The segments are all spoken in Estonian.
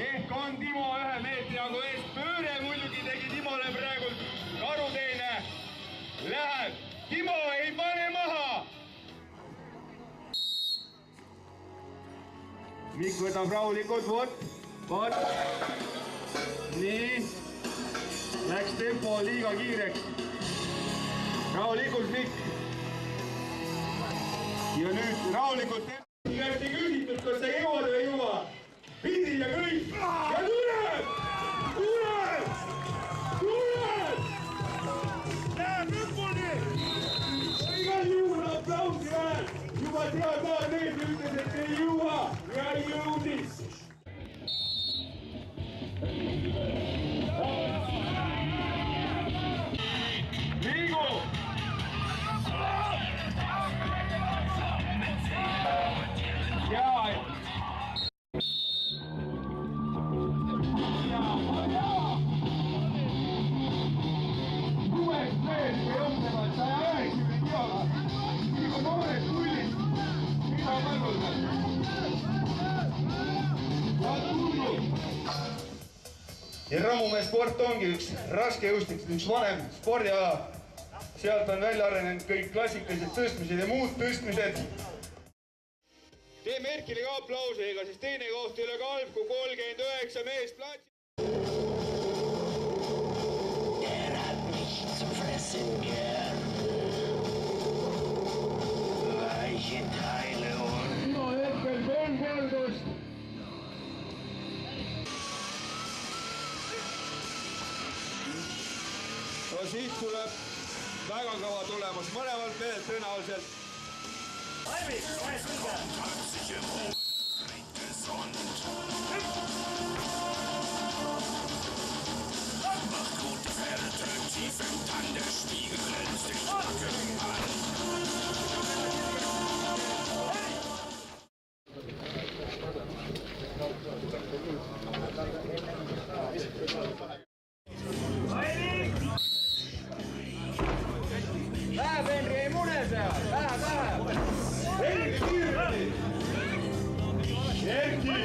ehk on Timo 1 meetri jagu eest. Pööre muidugi tegi Timole praegu karuteene. Läheb. Timo ei pane maha. Mikk võtab rahulikult, vot. Nii. Läks tempo liiga kiireks. Rahulikult, Mikk. Ja nüüd rahulikult kästi küsitud, kas sa jõuad või ei jõua. Pidi ja kõik. Ja tuleb! Läheb lõpuni! Igal juhul aplausi väär. Juba tead maad need ütles, et ei jõua. Ja ei jõudis. Liigu! Ja Rammumäe sport ongi üks raskejõustik, üks vanem spordiala. Sealt on välja arenenud kõik klassikalised tõstmised ja muud tõstmised. Teeme Erkile ka aplausiga, siis teine koht üle Kalpku 39 meest platsi. Er hat mich zu fressen gern. Weiche Teile und... No hetkel kolmkordust. No siit tuleb väga kõva tulemus mõlemalt meelt tõenäoliselt. Valmis, ole süge! Macht gute Pferde, tief im Tann, der Spiegel glänzt den Wacken an. Läheb Henri, ei mune seal! Läheb! Erki! Erki!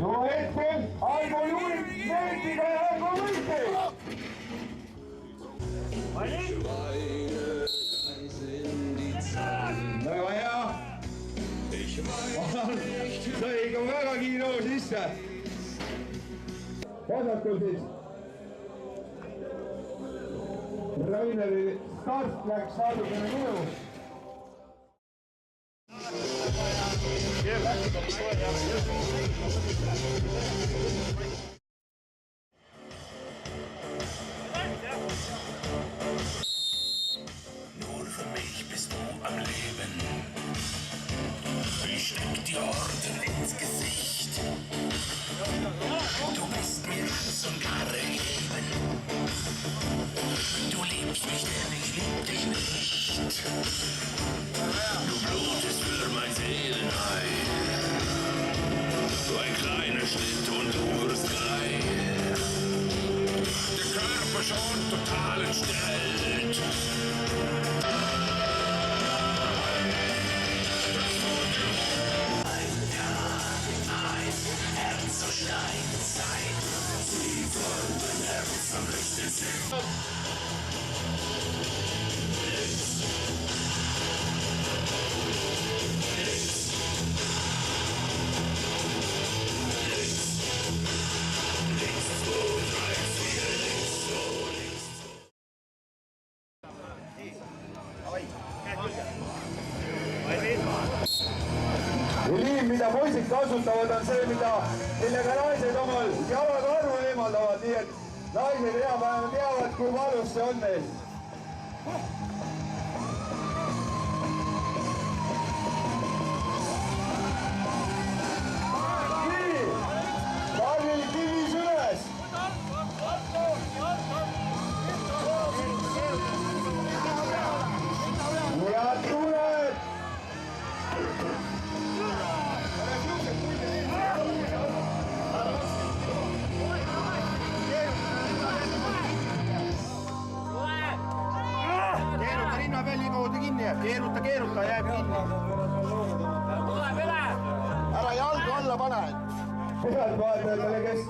No hetkel Aigo juhib meetiga ja Aigo võitleb! Väga hea! Sai ikka väga kiire hoo sisse! Vasakul siis Raineri start läks natukene mõju. Nur für mich bist du am Leben. Ich steck die Orden ins Gesicht. Du bist mir ganz und gar gegeben. Du liebst mich, denn ich lieb dich nicht. Du blutest für mein Seelenheil. So ein kleiner Schritt und du wirst frei. Der Körper schon total entstellt. mida poisid kasutavad, on see, millega naised omal jalakarvu eemaldavad, nii et naised enam-vähem teavad, kui valus see on neil. Nii, Karli kivis üles. Ja tuled. Keeruta rinna peal nii kaudu kinni jääb. Keeruta, jääb kinni. Ära jalgu alla pane. Head vaatajatele, kes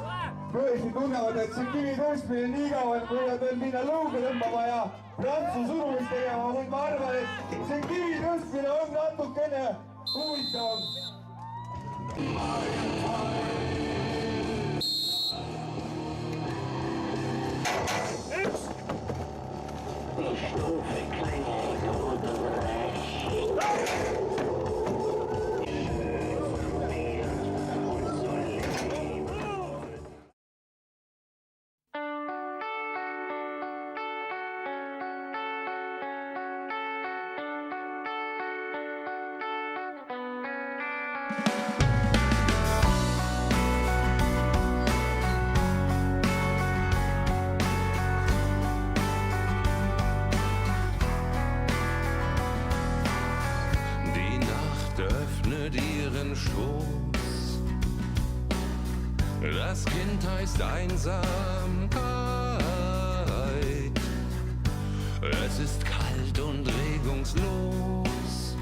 tõesti tunnevad, et see kivi tõstmine nii kaua, et võivad veel minna lõuga tõmbama ja prantsu surumist tegema, kuid ma arvan, et see kivi tõstmine on natukene huvitavam. Ihren Schoß. Das Kind heißt Einsamkeit. Es ist kalt und regungslos.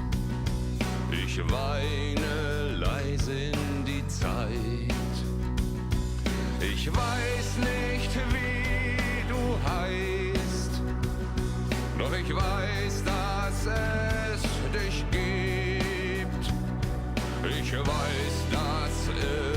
Ich weine leise in die Zeit. Ich weiß nicht, wie du heißt, doch ich weiß, dass es dich gibt. Ich weiß, dass es